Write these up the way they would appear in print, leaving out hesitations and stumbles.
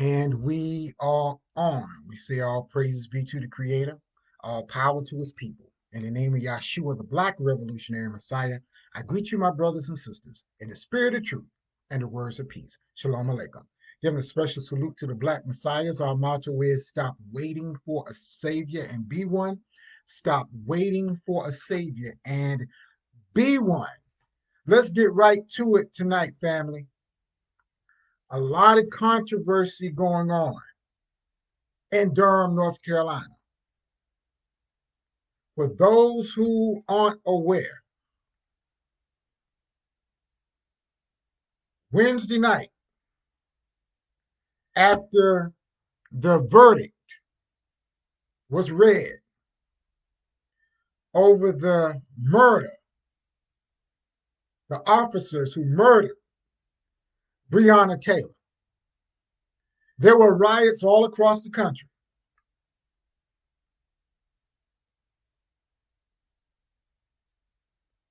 And we are on. We say all praises be to the Creator, all power to his people. In the name of Yahshua, the Black Revolutionary Messiah, I greet you, my brothers and sisters, in the spirit of truth and the words of peace. Shalom Aleichem. Giving a special salute to the Black Messiahs. Our motto is stop waiting for a Savior and be one. Stop waiting for a Savior and be one. Let's get right to it tonight, family. A lot of controversy going on in Durham, North Carolina. For those who aren't aware, Wednesday night, after the verdict was read over the murder, the officers who murdered Breonna Taylor, there were riots all across the country.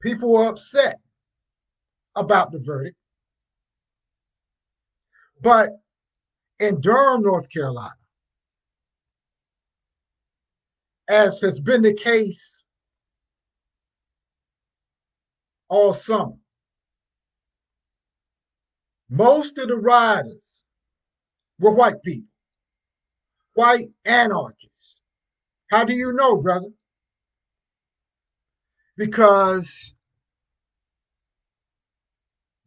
People were upset about the verdict. But in Durham, North Carolina, as has been the case all summer, most of the rioters were white people, white anarchists. How do you know, brother? Because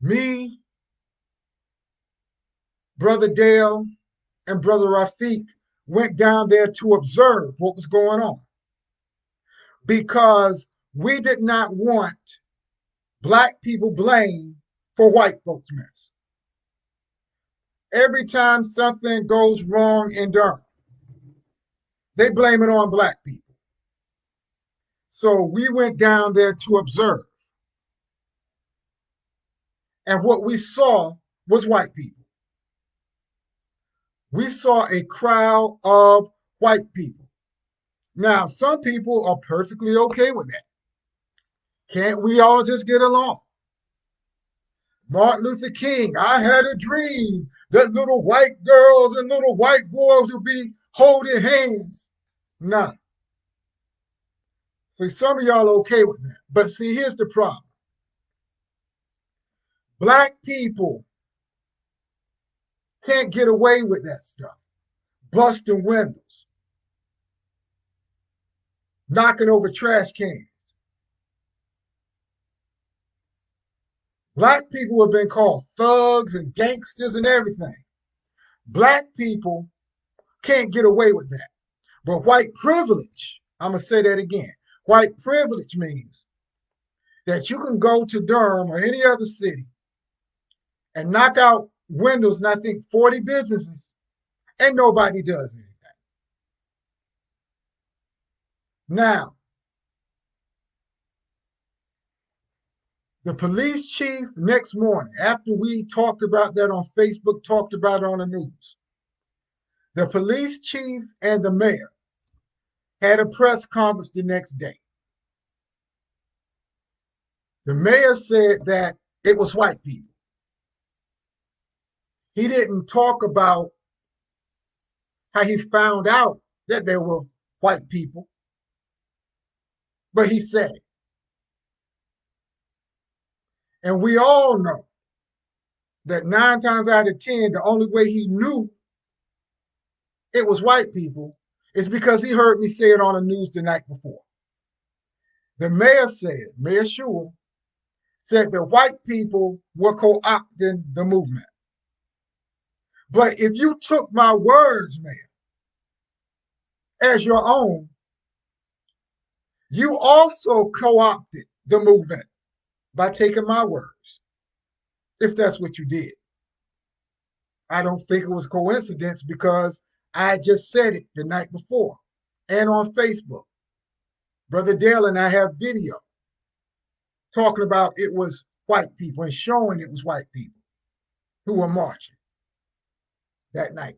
me, Brother Dale, and Brother Rafiq went down there to observe what was going on. Because we did not want Black people blamed for white folks' mess. Every time something goes wrong in Durham, they blame it on Black people. So we went down there to observe. And what we saw was white people. We saw a crowd of white people. Now, some people are perfectly okay with that. Can't we all just get along? Martin Luther King, I had a dream that little white girls and little white boys would be holding hands. Nah. See, some of y'all are okay with that. But see, here's the problem. Black people can't get away with that stuff. Busting windows, knocking over trash cans. Black people have been called thugs and gangsters and everything. Black people can't get away with that. But white privilege, I'm going to say that again. White privilege means that you can go to Durham or any other city and knock out windows in, I think, 40 businesses, and nobody does anything. Now, the police chief next morning, after we talked about that on Facebook, talked about it on the news, the police chief and the mayor had a press conference the next day. The mayor said that it was white people. He didn't talk about how he found out that there were white people, but he said it. And we all know that 9 times out of 10, the only way he knew it was white people is because he heard me say it on the news the night before. The mayor said, Mayor Shule, said that white people were co-opting the movement. But if you took my words, Mayor, as your own, you also co-opted the movement by taking my words, if that's what you did. I don't think it was coincidence because I just said it the night before and on Facebook. Brother Dale and I have video talking about it was white people and showing it was white people who were marching that night.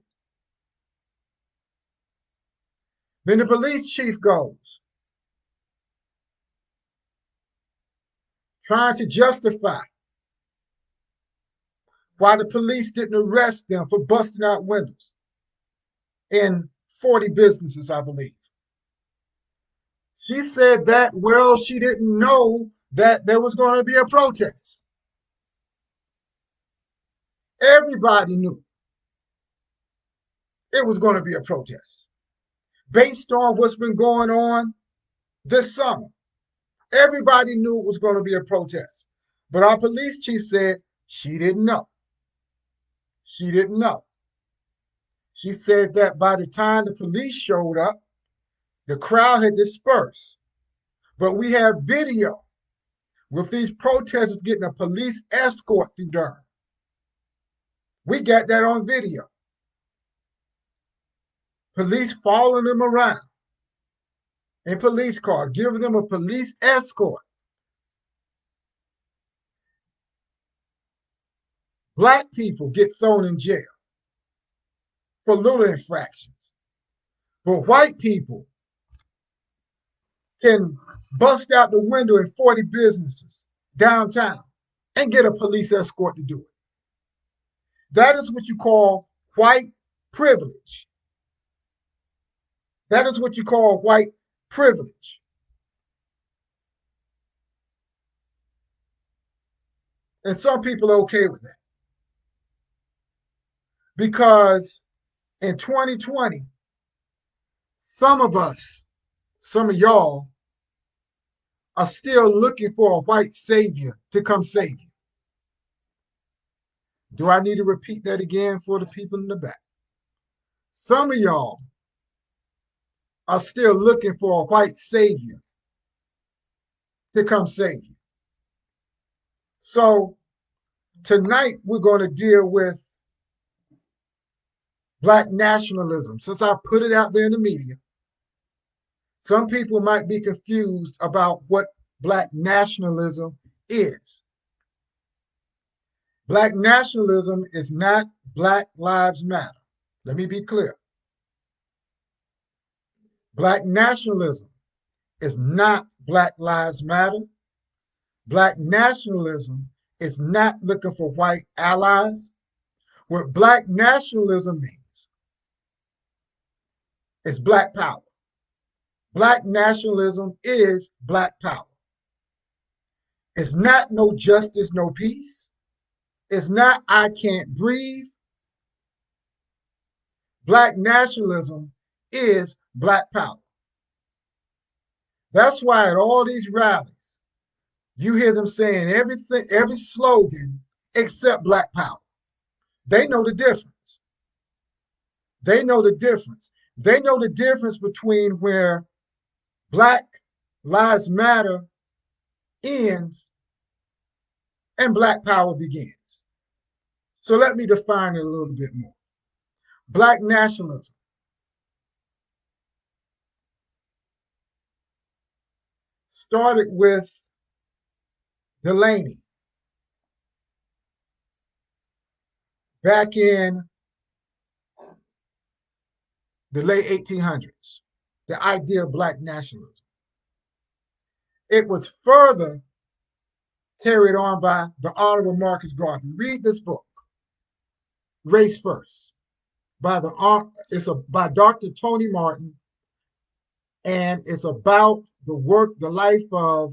Then the police chief goes, trying to justify why the police didn't arrest them for busting out windows. in 40 businesses, I believe. She said that, well, she didn't know that there was going to be a protest. Everybody knew it was going to be a protest based on what's been going on this summer. Everybody knew it was going to be a protest. But our police chief said she didn't know. She didn't know. She said that by the time the police showed up, the crowd had dispersed. But we have video with these protesters getting a police escort through Durham. We got that on video. Police following them around in police cars, giving them a police escort. Black people get thrown in jail for little infractions. But white people can bust out the window in 40 businesses downtown and get a police escort to do it. That is what you call white privilege. That is what you call white privilege. And some people are okay with that. Because in 2020, some of us, some of y'all, are still looking for a white savior to come save you. Do I need to repeat that again for the people in the back? Some of y'all are still looking for a white savior to come save you. So tonight we're going to deal with Black nationalism. Since I put it out there in the media, some people might be confused about what Black nationalism is. Black nationalism is not Black Lives Matter. Let me be clear. Black nationalism is not Black Lives Matter. Black nationalism is not looking for white allies. What Black nationalism means is Black power. Black nationalism is Black power. It's not no justice, no peace. It's not I can't breathe. Black nationalism is Black power. That's why at all these rallies, you hear them saying everything, every slogan except Black power. They know the difference. They know the difference. They know the difference between where Black Lives Matter ends and Black power begins. So let me define it a little bit more. Black nationalism started with Delaney back in the late 1800s, the idea of Black nationalism. It was further carried on by the Honorable Marcus Garvey. Read this book, Race First, by Dr. Tony Martin, and it's about the work, the life of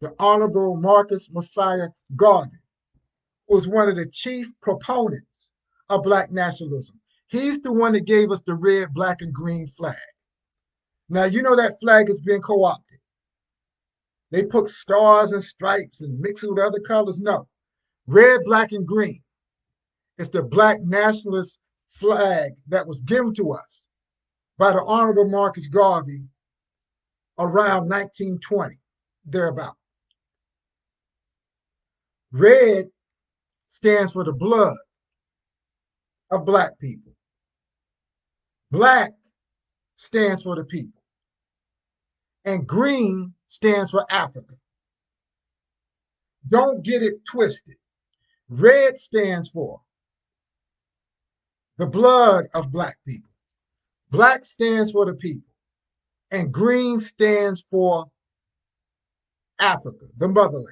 the Honorable Marcus Messiah Garvey, who was one of the chief proponents of Black nationalism. He's the one that gave us the red, black, and green flag. Now, you know that flag has been co-opted. They put stars and stripes and mix it with other colors. No, red, black, and green. It's the Black nationalist flag that was given to us by the Honorable Marcus Garvey around 1920, thereabout. Red stands for the blood of Black people. Black stands for the people. And green stands for Africa. Don't get it twisted. Red stands for the blood of Black people. Black stands for the people. And green stands for Africa, the motherland.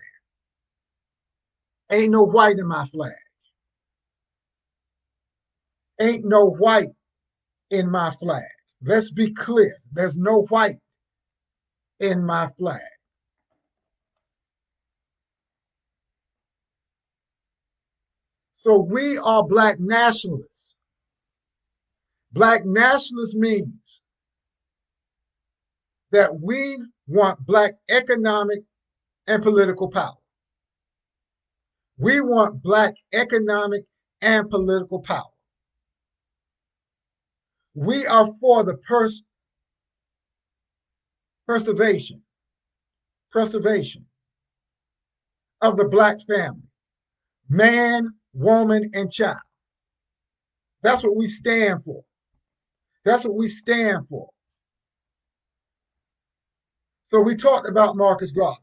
Ain't no white in my flag. Ain't no white in my flag. Let's be clear. There's no white in my flag. So we are black nationalists. Black nationalist means that we want black economic and political power. We want black economic and political power. We are for the preservation of the black family, man, woman, and child. That's what we stand for. That's what we stand for. So we talked about Marcus Garvey.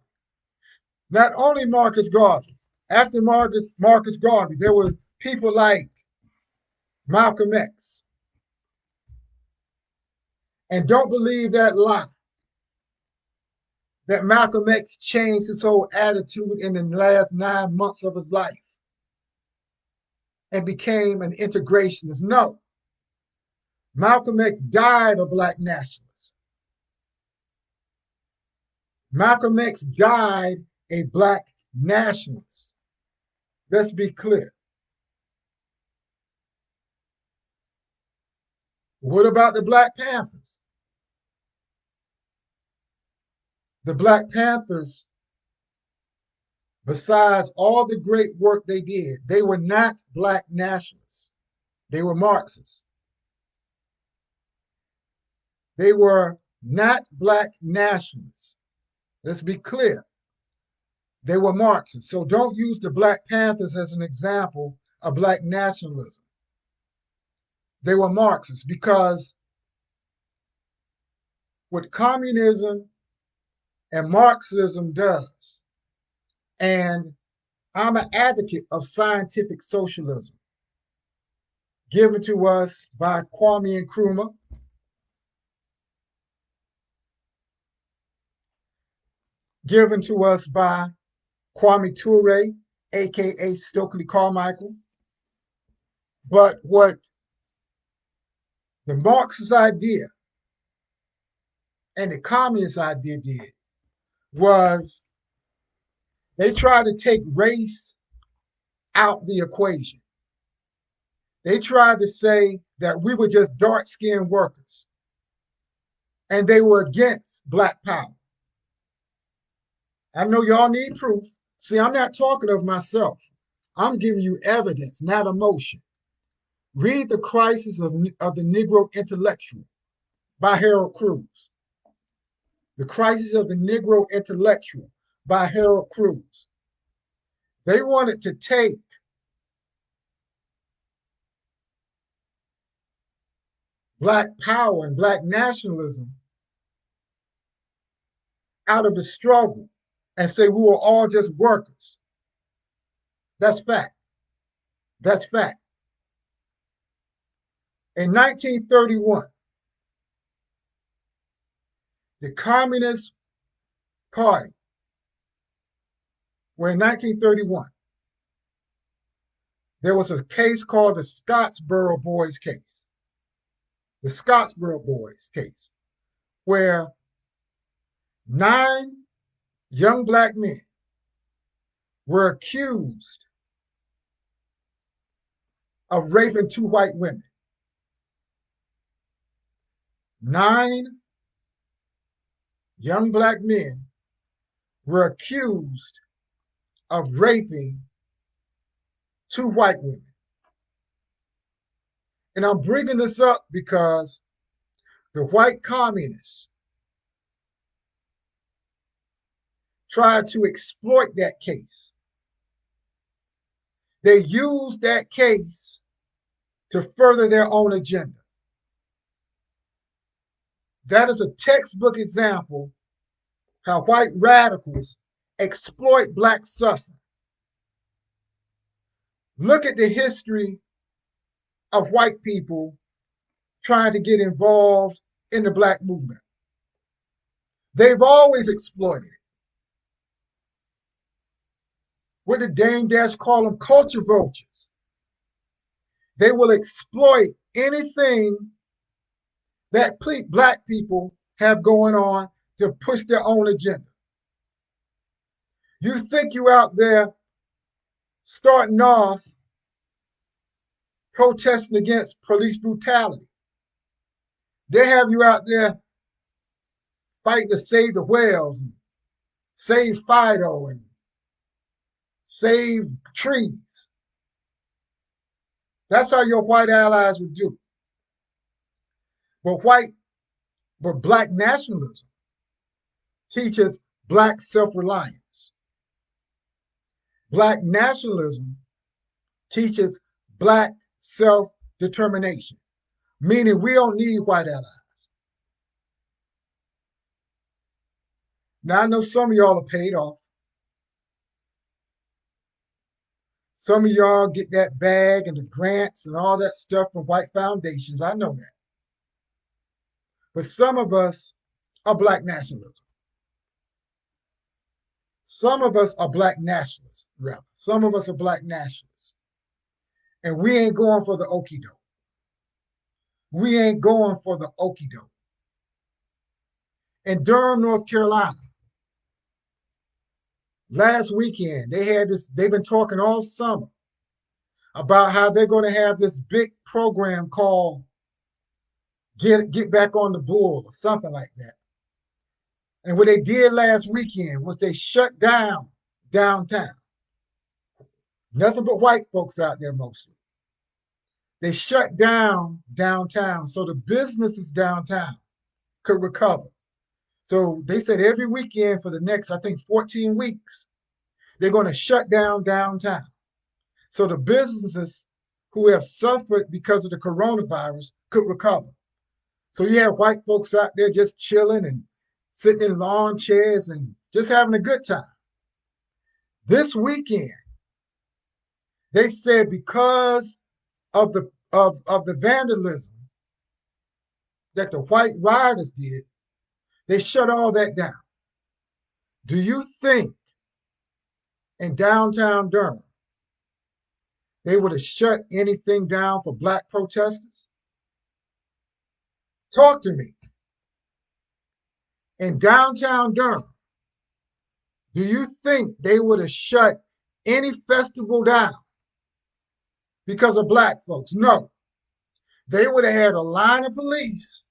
Not only Marcus Garvey, after Marcus Garvey, there were people like Malcolm X. And don't believe that lie that Malcolm X changed his whole attitude in the last 9 months of his life and became an integrationist. No. Malcolm X died a black nationalist. Malcolm X died a black nationalist. Let's be clear. What about the Black Panthers? The Black Panthers, besides all the great work they did, they were not black nationalists. They were Marxists. They were not black nationalists. Let's be clear. They were Marxists. So don't use the Black Panthers as an example of black nationalism. They were Marxists because what communism and Marxism does, and I'm an advocate of scientific socialism, given to us by Kwame Nkrumah, given to us by Kwame Ture, aka Stokely Carmichael. But what the Marxist idea and the communist idea did was they tried to take race out the equation. They tried to say that we were just dark-skinned workers and they were against black power. I know y'all need proof. See, I'm not talking of myself. I'm giving you evidence, not emotion. Read The Crisis of the Negro Intellectual by Harold Cruz. The Crisis of the Negro Intellectual by Harold Cruz. They wanted to take black power and black nationalism out of the struggle and say we were all just workers. That's fact. That's fact. In 1931, the Communist Party, where in 1931, there was a case called the Scottsboro Boys case. The Scottsboro Boys case, where 9 young black men were accused of raping 2 white women. 9 young black men were accused of raping 2 white women. And I'm bringing this up because the white communists tried to exploit that case. They used that case to further their own agenda. That is a textbook example how white radicals exploit black suffering. Look at the history of white people trying to get involved in the black movement. They've always exploited it. What did Dame Dash call them? Culture vultures. They will exploit anything that black people have going on to push their own agenda. You think you out there starting off protesting against police brutality. They have you out there fighting to save the whales and save Fido and save trees. That's how your white allies would do. But black nationalism teaches black self-reliance. Black nationalism teaches black self-determination, meaning we don't need white allies. Now, I know some of y'all are paid off. Some of y'all get that bag and the grants and all that stuff from white foundations. I know that. But some of us are black nationalists. Some of us are black nationalists, rather. Some of us are black nationalists. And we ain't going for the okie doke. We ain't going for the okie doke. In Durham, North Carolina, last weekend, they've been talking all summer about how they're going to have this big program called Get Back on the Bull or something like that. And what they did last weekend was they shut down downtown. Nothing but white folks out there mostly. They shut down downtown so the businesses downtown could recover. So they said every weekend for the next, I think, 14 weeks, they're going to shut down downtown. So the businesses who have suffered because of the coronavirus could recover. So you have white folks out there just chilling and sitting in lawn chairs and just having a good time. This weekend, they said because of the vandalism that the white rioters did, they shut all that down. Do you think in downtown Durham they would have shut anything down for black protesters? Talk to me. In downtown Durham, do you think they would have shut any festival down because of black folks? No. They would have had a line of police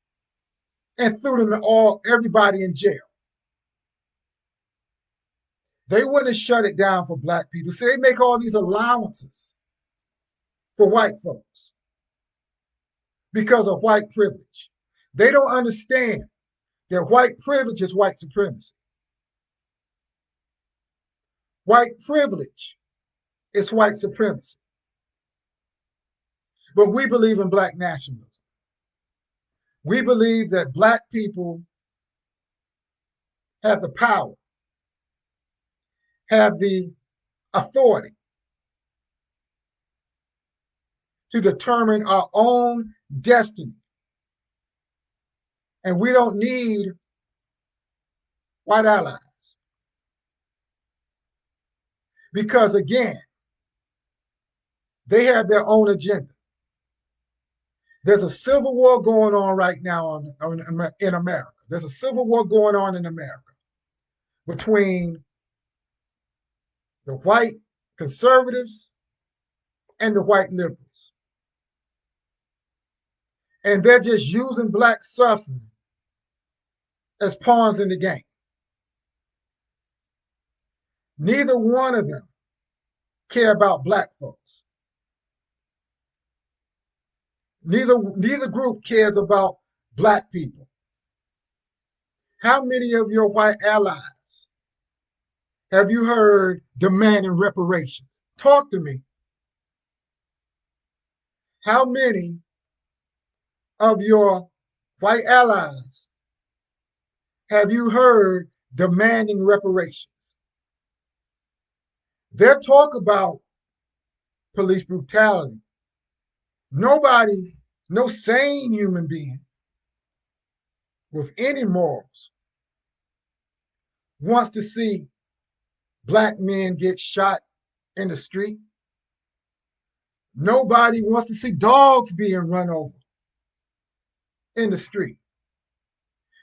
and threw everybody in jail. They wouldn't have shut it down for black people. So they make all these allowances for white folks because of white privilege. They don't understand that white privilege is white supremacy. White privilege is white supremacy. But we believe in black nationalism. We believe that black people have the power, have the authority to determine our own destiny. And we don't need white allies. Because again, they have their own agenda. There's a civil war going on right now in America. There's a civil war going on in America between the white conservatives and the white liberals. And they're just using black suffering as pawns in the game. Neither one of them care about black folks. Neither group cares about black people. How many of your white allies have you heard demanding reparations? Talk to me. How many of your white allies have you heard demanding reparations? Their talk about police brutality, nobody, no sane human being with any morals wants to see black men get shot in the street. Nobody wants to see dogs being run over. in the street.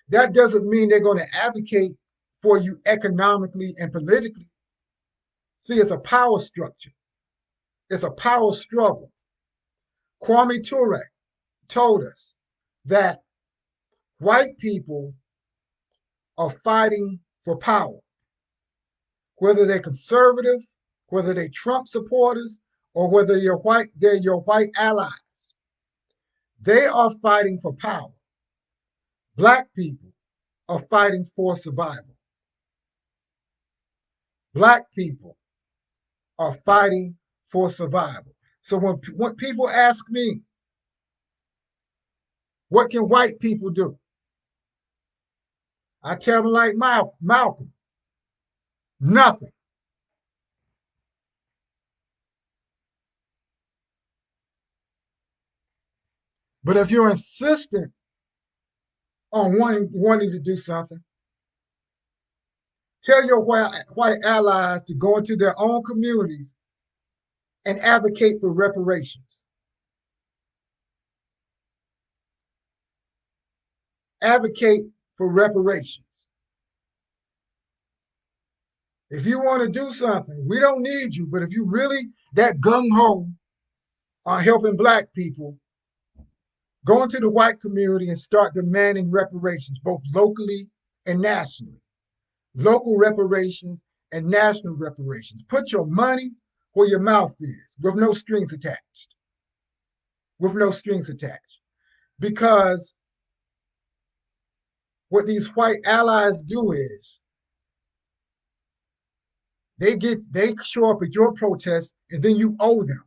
That doesn't mean they're going to advocate for you economically and politically. See, it's a power structure. It's a power struggle. Kwame Ture told us that white people are fighting for power, whether they're conservative, whether they're Trump supporters, or whether they're your white allies. They are fighting for power. Black people are fighting for survival. Black people are fighting for survival. So when people ask me, what can white people do? I tell them like Malcolm, nothing. But if you're insistent on wanting to do something, tell your white allies to go into their own communities and advocate for reparations. Advocate for reparations. If you want to do something, we don't need you. But if you really that gung-ho on helping black people, go into the white community and start demanding reparations, both locally and nationally. Local reparations and national reparations. Put your money where your mouth is, with no strings attached. With no strings attached. Because what these white allies do is they show up at your protest and then you owe them.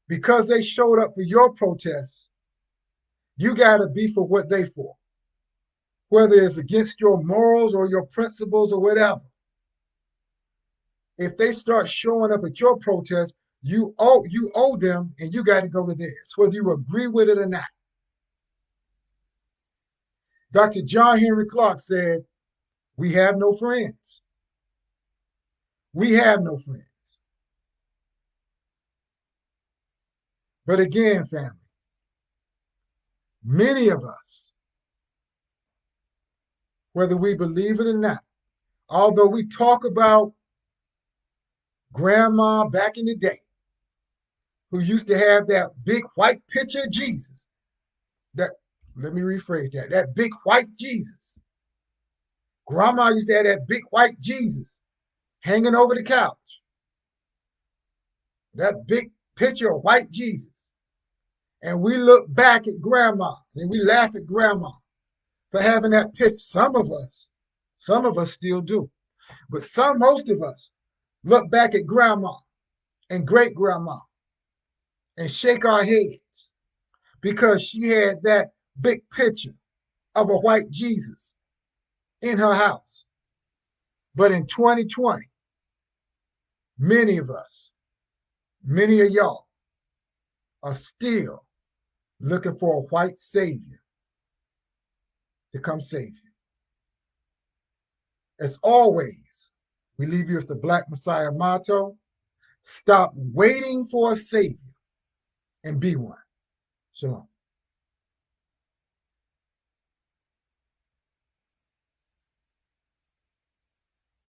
Because they showed up for your protest, you gotta be for what they for. Whether it's against your morals or your principles or whatever. If they start showing up at your protest, you owe them and you got to go to theirs, whether you agree with it or not. Dr. John Henry Clark said, we have no friends. We have no friends. But again, family, many of us, whether we believe it or not, although we talk about grandma back in the day, who used to have that big white picture of Jesus, let me rephrase that big white Jesus. Grandma used to have that big white Jesus hanging over the couch. That big picture of white Jesus. And we look back at grandma and we laugh at grandma for having that picture. Some of us still do. But most of us look back at grandma and great grandma and shake our heads because she had that big picture of a white Jesus in her house. But in 2020, many of us, many of y'all are still looking for a white savior to come save you. As always, we leave you with the Black Messiah motto: stop waiting for a savior and be one. Shalom.